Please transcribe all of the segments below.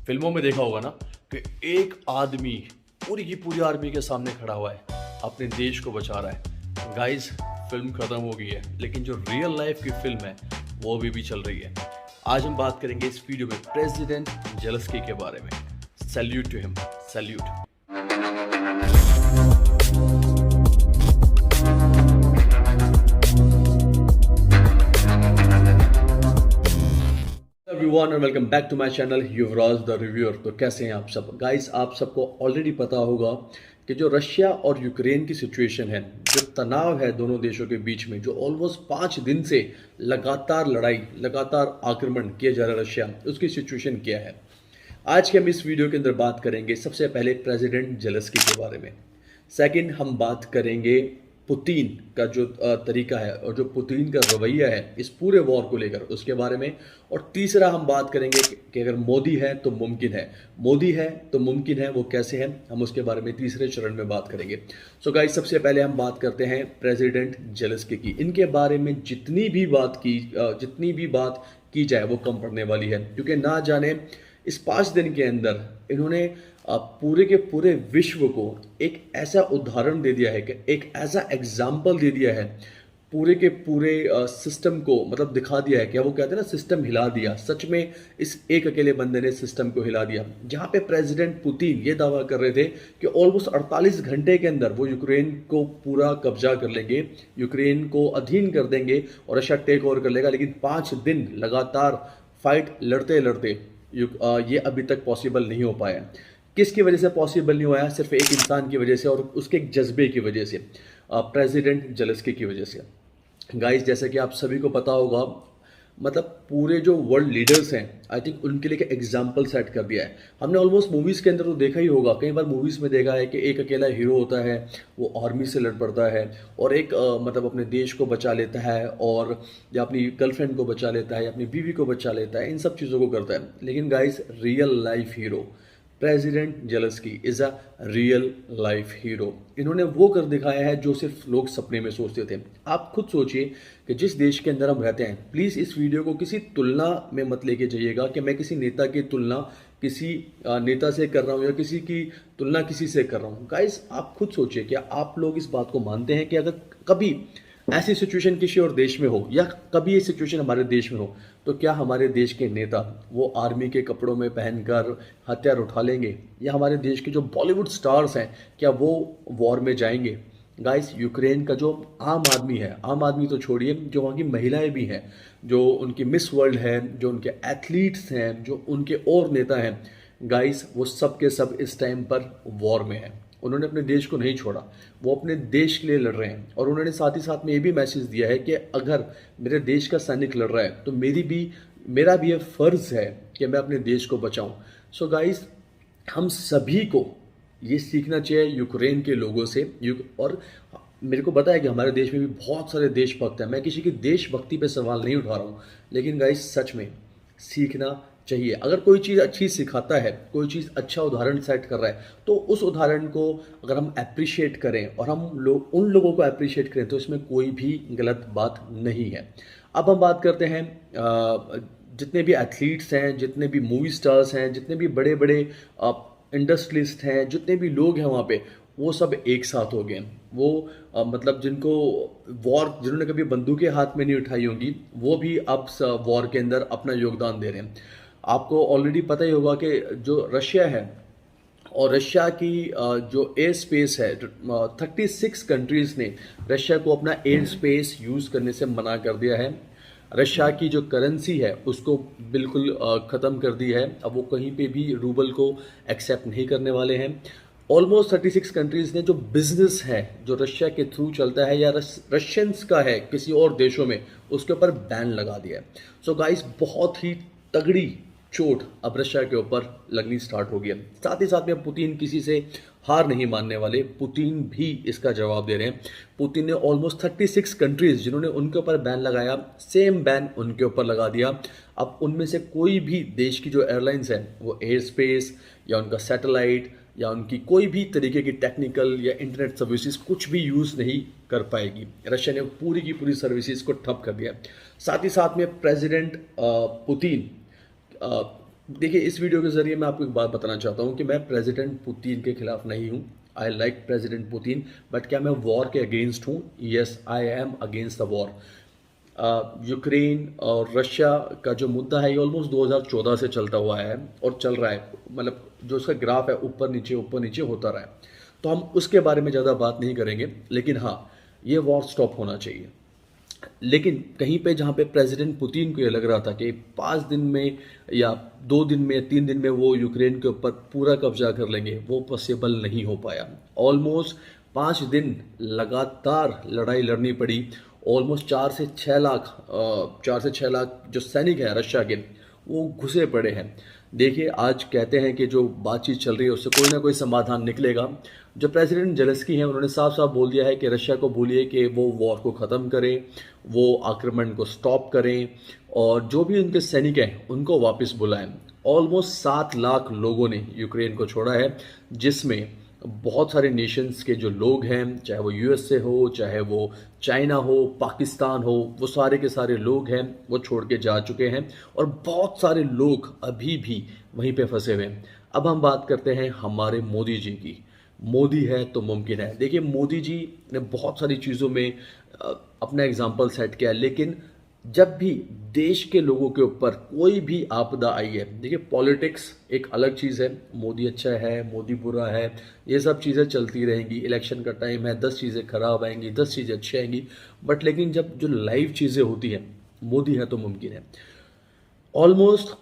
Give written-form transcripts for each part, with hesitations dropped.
फिल्मों में देखा होगा ना कि एक आदमी पूरी की पूरी आर्मी के सामने खड़ा हुआ है, अपने देश को बचा रहा है। गाइस, फिल्म खत्म हो गई है, लेकिन जो रियल लाइफ की फिल्म है वो अभी भी चल रही है। आज हम बात करेंगे इस वीडियो में प्रेसिडेंट जेलेस्की के बारे में। Salute to him, salute. Everyone and welcome back to my channel Yuvraj the reviewer. तो कैसे हैं आप सब गाइस? आप सबको ऑलरेडी पता होगा कि जो रशिया और यूक्रेन की सिचुएशन है, जो तनाव है दोनों देशों के बीच में, जो ऑलमोस्ट 5 दिन से लगातार लड़ाई, लगातार आक्रमण किया जा रहा है रशिया, उसकी सिचुएशन क्या है। आज के हम इस वीडियो के अंदर बात करेंगे सबसे पहले प्रेसिडेंट जेलेस्की के बारे में। सेकंड, हम बात करेंगे पुतिन का जो तरीका है और जो पुतिन का रवैया है इस पूरे वॉर को लेकर, उसके बारे में। और तीसरा, हम बात करेंगे कि अगर मोदी है तो मुमकिन है, मोदी है तो मुमकिन है, वो कैसे है, हम उसके बारे में तीसरे चरण में बात करेंगे। सो गाइस, सबसे पहले हम बात करते हैं प्रेसिडेंट जेलेस्की की। इनके बारे में जितनी भी बात की जाए वो कम पड़ने वाली है, क्योंकि ना जाने इस 5 दिन के अंदर इन्होंने पूरे के पूरे विश्व को एक ऐसा उदाहरण दे दिया है, कि एक ऐसा एग्जाम्पल दे दिया है, पूरे के पूरे सिस्टम को मतलब दिखा दिया है। क्या वो कहते हैं ना, सिस्टम हिला दिया। सच में इस एक अकेले बंदे ने सिस्टम को हिला दिया। जहां पे प्रेसिडेंट पुतिन ये दावा कर रहे थे कि ऑलमोस्ट 48 घंटे के अंदर वो यूक्रेन को पूरा कब्जा कर लेंगे, यूक्रेन को अधीन कर देंगे और रशिया टेक ओवर कर लेगा, लेकिन 5 दिन लगातार फाइट लड़ते लड़ते ये अभी तक पॉसिबल नहीं हो पाया। किसकी वजह से पॉसिबल नहीं हुआ? सिर्फ एक इंसान की वजह से और उसके एक जज्बे की वजह से, प्रेसिडेंट जेलेस्की की वजह से। गाइस, जैसे कि आप सभी को पता होगा, मतलब पूरे जो वर्ल्ड लीडर्स हैं, आई थिंक उनके लिए एक एग्जाम्पल सेट कर दिया है। हमने ऑलमोस्ट मूवीज़ के अंदर तो देखा ही होगा, कई बार मूवीज़ में देखा है कि एक अकेला हीरो होता है, वो आर्मी से लड़ पड़ता है और एक मतलब अपने देश को बचा लेता है, और या अपनी गर्लफ्रेंड को बचा लेता है, या अपनी बीवी को बचा लेता है, इन सब चीज़ों को करता है। लेकिन guys, real life hero president Zelensky is a real life hero. इन्होंने वो कर दिखाया है जो सिर्फ लोग सपने में सोचते थे। आप खुद सोचिए कि जिस देश के अंदर हम रहते हैं, प्लीज़ इस वीडियो को किसी तुलना में मत लेके जाइएगा कि मैं किसी नेता की तुलना किसी नेता से कर रहा हूँ या किसी की तुलना किसी से कर रहा हूँ। गाइस, आप खुद सोचिए, क्या आप लोग इस बात को मानते हैं कि अगर कभी ऐसी सिचुएशन किसी और देश में हो, या कभी ये सिचुएशन हमारे देश में हो, तो क्या हमारे देश के नेता वो आर्मी के कपड़ों में पहनकर हथियार उठा लेंगे, या हमारे देश के जो बॉलीवुड स्टार्स हैं क्या वो वॉर में जाएंगे? गाइस, यूक्रेन का जो आम आदमी है, आम आदमी तो छोड़िए, जो वहाँ की महिलाएं भी हैं, जो उनकी मिस वर्ल्ड है, जो उनके एथलीट्स हैं, जो उनके और नेता हैं, गाइस वो सब के सब इस टाइम पर वॉर में हैं। उन्होंने अपने देश को नहीं छोड़ा, वो अपने देश के लिए लड़ रहे हैं। और उन्होंने साथ ही साथ में ये भी मैसेज दिया है कि अगर मेरे देश का सैनिक लड़ रहा है तो मेरा भी ये फ़र्ज़ है कि मैं अपने देश को बचाऊं। सो गाइस, हम सभी को ये सीखना चाहिए यूक्रेन के लोगों से। और मेरे को पता है कि हमारे देश में भी बहुत सारे देशभक्त हैं, मैं किसी की देशभक्ति पे सवाल नहीं उठा रहा हूँ, लेकिन गाइस सच में सीखना चाहिए। अगर कोई चीज़ अच्छी सिखाता है, कोई चीज़ अच्छा उदाहरण सेट कर रहा है, तो उस उदाहरण को अगर हम अप्रिशिएट करें और हम लोग उन लोगों को अप्रिशिएट करें, तो इसमें कोई भी गलत बात नहीं है। अब हम बात करते हैं जितने भी एथलीट्स हैं, जितने भी मूवी स्टार्स हैं, जितने भी बड़े बड़े इंडस्ट्रियलिस्ट हैं, जितने भी लोग हैं वहाँ पे, वो सब एक साथ हो गए। वो मतलब जिन्होंने कभी बंदूकें हाथ में नहीं उठाई होंगी, वो भी अब वॉर के अंदर अपना योगदान दे रहे हैं। आपको ऑलरेडी पता ही होगा कि जो रशिया है और रशिया की जो एयर स्पेस है, 36 कंट्रीज़ ने रशिया को अपना एयर स्पेस यूज़ करने से मना कर दिया है। रशिया की जो करेंसी है उसको बिल्कुल ख़त्म कर दी है। अब वो कहीं पे भी रूबल को एक्सेप्ट नहीं करने वाले हैं। ऑलमोस्ट 36 कंट्रीज़ ने जो बिजनेस है जो रशिया के थ्रू चलता है या रशियंस का है किसी और देशों में, उसके ऊपर बैन लगा दिया है। सो गाइस, बहुत ही तगड़ी चोट अब रशिया के ऊपर लगनी स्टार्ट हो गया। साथ ही साथ में पुतिन किसी से हार नहीं मानने वाले, पुतिन भी इसका जवाब दे रहे हैं। पुतिन ने ऑलमोस्ट 36 कंट्रीज जिन्होंने उनके ऊपर बैन लगाया, सेम बैन उनके ऊपर लगा दिया। अब उनमें से कोई भी देश की जो एयरलाइंस है वो एयर स्पेस या उनका सैटेलाइट या उनकी कोई भी तरीके की टेक्निकल या इंटरनेट सर्विसेज कुछ भी यूज़ नहीं कर पाएगी। रशिया ने पूरी की पूरी सर्विसेज को ठप कर दिया। साथ ही साथ में प्रेसिडेंट पुतिन देखिए, इस वीडियो के ज़रिए मैं आपको एक बात बताना चाहता हूँ कि मैं प्रेसिडेंट पुतिन के खिलाफ नहीं हूँ। I like president Putin, but क्या मैं वॉर के अगेंस्ट हूँ? Yes, I am against the war. Ukraine और रशिया का जो मुद्दा है ये ऑलमोस्ट 2014 से चलता हुआ है और चल रहा है। मतलब जो उसका ग्राफ है ऊपर नीचे होता रहा है। तो हम उसके बारे में ज़्यादा बात नहीं करेंगे, लेकिन हाँ, ये वॉर स्टॉप होना चाहिए। लेकिन कहीं पे जहाँ पे प्रेसिडेंट पुतिन को ये लग रहा था कि 5 दिन में या 2 दिन में 3 दिन में वो यूक्रेन के ऊपर पूरा कब्जा कर लेंगे, वो पॉसिबल नहीं हो पाया। ऑलमोस्ट 5 दिन लगातार लड़ाई लड़नी पड़ी। ऑलमोस्ट 4 से 6 लाख जो सैनिक हैं रशिया के, वो घुसे पड़े हैं। देखिए, आज कहते हैं कि जो बातचीत चल रही है उससे कोई ना कोई समाधान निकलेगा। जो प्रेसिडेंट जेलेंस्की हैं उन्होंने साफ साफ बोल दिया है कि रशिया को बोलिए कि वो वॉर को ख़त्म करें, वो आक्रमण को स्टॉप करें और जो भी उनके सैनिक हैं उनको वापस बुलाएं। ऑलमोस्ट 7 लाख लोगों ने यूक्रेन को छोड़ा है, जिसमें बहुत सारे नेशंस के जो लोग हैं, चाहे वो यूएस से हो, चाहे वो चाइना हो, पाकिस्तान हो, वो सारे के सारे लोग हैं वो छोड़ के जा चुके हैं और बहुत सारे लोग अभी भी वहीं पे फंसे हुए हैं। अब हम बात करते हैं हमारे मोदी जी की। मोदी है तो मुमकिन है। देखिए, मोदी जी ने बहुत सारी चीज़ों में अपना एग्जाम्पल सेट किया है, लेकिन जब भी देश के लोगों के ऊपर कोई भी आपदा आई है, देखिए पॉलिटिक्स एक अलग चीज़ है। मोदी अच्छा है, मोदी बुरा है, ये सब चीज़ें चलती रहेंगी। इलेक्शन का टाइम है, 10 चीज़ें खराब आएंगी, 10 चीज़ें अच्छी आएंगी, बट लेकिन जब जो लाइव चीज़ें होती हैं, मोदी है तो मुमकिन है। ऑलमोस्ट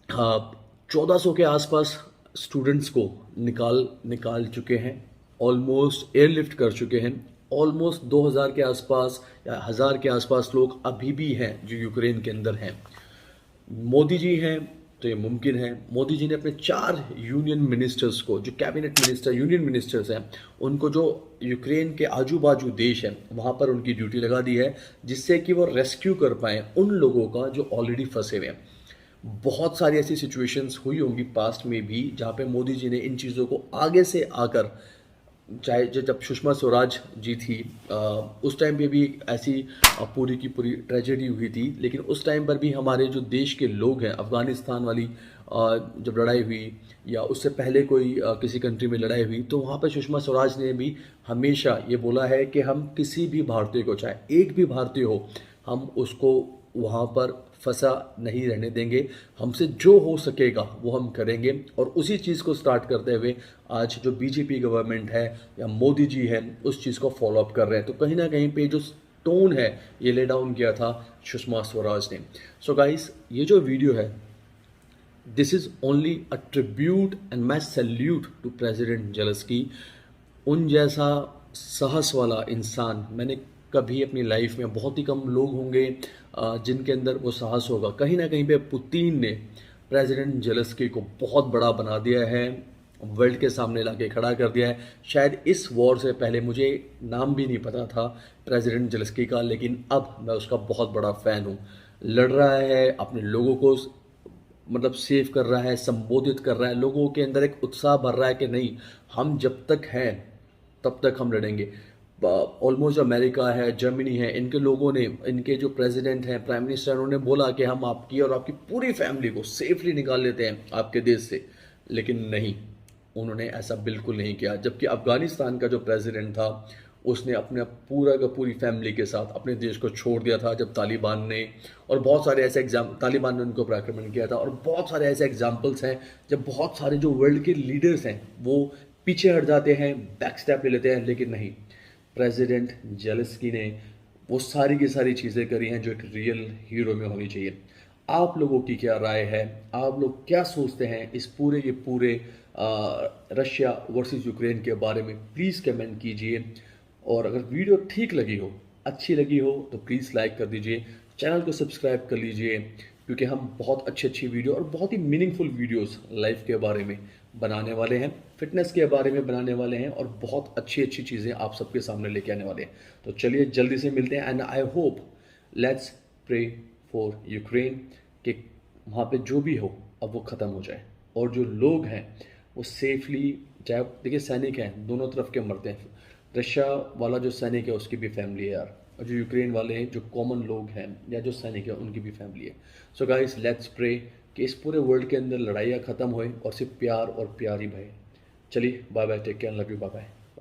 1400 के आसपास स्टूडेंट्स को निकाल निकाल चुके हैं, ऑलमोस्ट एयरलिफ्ट कर चुके हैं। ऑलमोस्ट 2000 के आसपास या 1000 के आसपास लोग अभी भी हैं जो यूक्रेन के अंदर हैं। मोदी जी हैं तो ये मुमकिन है। मोदी जी ने अपने 4 यूनियन मिनिस्टर्स को, जो कैबिनेट मिनिस्टर यूनियन मिनिस्टर्स हैं, उनको जो यूक्रेन के आजू बाजू देश हैं वहाँ पर उनकी ड्यूटी लगा दी है, जिससे कि वो रेस्क्यू कर पाएँ उन लोगों का जो ऑलरेडी फंसे हुए हैं। बहुत सारी ऐसी सिचुएशंस हुई होंगी पास्ट में भी जहाँ पे मोदी जी ने इन चीज़ों को आगे से आकर, चाहे जब सुषमा स्वराज जी थी, उस टाइम पे भी ऐसी पूरी की पूरी ट्रेजेडी हुई थी, लेकिन उस टाइम पर भी हमारे जो देश के लोग हैं, अफ़गानिस्तान वाली जब लड़ाई हुई या उससे पहले कोई किसी कंट्री में लड़ाई हुई, तो वहाँ पर सुषमा स्वराज ने भी हमेशा ये बोला है कि हम किसी भी भारतीय को, चाहे एक भी भारतीय हो, हम उसको वहाँ पर फंसा नहीं रहने देंगे। हमसे जो हो सकेगा वो हम करेंगे और उसी चीज़ को स्टार्ट करते हुए आज जो बीजेपी गवर्नमेंट है या मोदी जी हैं उस चीज़ को फॉलो अप कर रहे हैं। तो कहीं ना कहीं पे जो टोन है ये ले डाउन किया था सुषमा स्वराज ने। सो गाइस, ये जो वीडियो है, this is only a tribute and my salute to president Zelensky. उन जैसा साहस वाला इंसान मैंने कभी अपनी लाइफ में, बहुत ही कम लोग होंगे जिनके अंदर वो साहस होगा। कहीं ना कहीं पे पुतिन ने प्रेसिडेंट जेलेंस्की को बहुत बड़ा बना दिया है, वर्ल्ड के सामने लाके खड़ा कर दिया है। शायद इस वॉर से पहले मुझे नाम भी नहीं पता था प्रेसिडेंट जेलेंस्की का, लेकिन अब मैं उसका बहुत बड़ा फ़ैन हूँ। लड़ रहा है, अपने लोगों को मतलब सेव कर रहा है, संबोधित कर रहा है, लोगों के अंदर एक उत्साह भर रहा है कि नहीं, हम जब तक हैं तब तक हम लड़ेंगे। ऑलमोस्ट अमेरिका है, जर्मनी है, इनके लोगों ने, इनके जो प्रेसिडेंट हैं, प्राइम मिनिस्टर, उन्होंने बोला कि हम आपकी और आपकी पूरी फैमिली को सेफली निकाल लेते हैं आपके देश से, लेकिन नहीं, उन्होंने ऐसा बिल्कुल नहीं किया। जबकि अफगानिस्तान का जो प्रेसिडेंट था उसने अपने पूरा का पूरी फैमिली के साथ अपने देश को छोड़ दिया था जब तालिबान ने, और बहुत सारे ऐसे तालिबान ने उनको ऊपर आक्रमण किया था। और बहुत सारे ऐसे एग्जाम्पल्स हैं जब बहुत सारे जो वर्ल्ड के लीडर्स हैं वो पीछे हट जाते हैं, बैक स्टेप ले लेते हैं, लेकिन नहीं, प्रेसिडेंट जेलेंस्की ने वो सारी की सारी चीज़ें करी हैं जो एक रियल हीरो में होनी चाहिए। आप लोगों की क्या राय है? आप लोग क्या सोचते हैं इस पूरे के पूरे रशिया वर्सेस यूक्रेन के बारे में? प्लीज़ कमेंट कीजिए। और अगर वीडियो ठीक लगी हो, अच्छी लगी हो, तो प्लीज़ लाइक कर दीजिए, चैनल को सब्सक्राइब कर लीजिए, क्योंकि हम बहुत अच्छी अच्छी वीडियो और बहुत ही मीनिंगफुल वीडियोस लाइफ के बारे में बनाने वाले हैं, फिटनेस के बारे में बनाने वाले हैं और बहुत अच्छी अच्छी चीज़ें आप सबके सामने लेके आने वाले हैं। तो चलिए जल्दी से मिलते हैं, and I hope, let's pray for Ukraine कि वहाँ पे जो भी हो अब वो ख़त्म हो जाए और जो लोग हैं वो सेफली, चाहे देखिए सैनिक हैं दोनों तरफ के मरते हैं, रशिया वाला जो सैनिक है उसकी भी फैमिली है यार, और जो यूक्रेन वाले हैं, जो कॉमन लोग हैं या जो सैनिक है, उनकी भी फैमिली है। सो गाइस, लेट्स प्रे कि इस पूरे वर्ल्ड के अंदर लड़ाइयाँ ख़त्म होए और सिर्फ प्यार और प्यार ही बहे। चलिए bye bye, take care, love you, bye bye.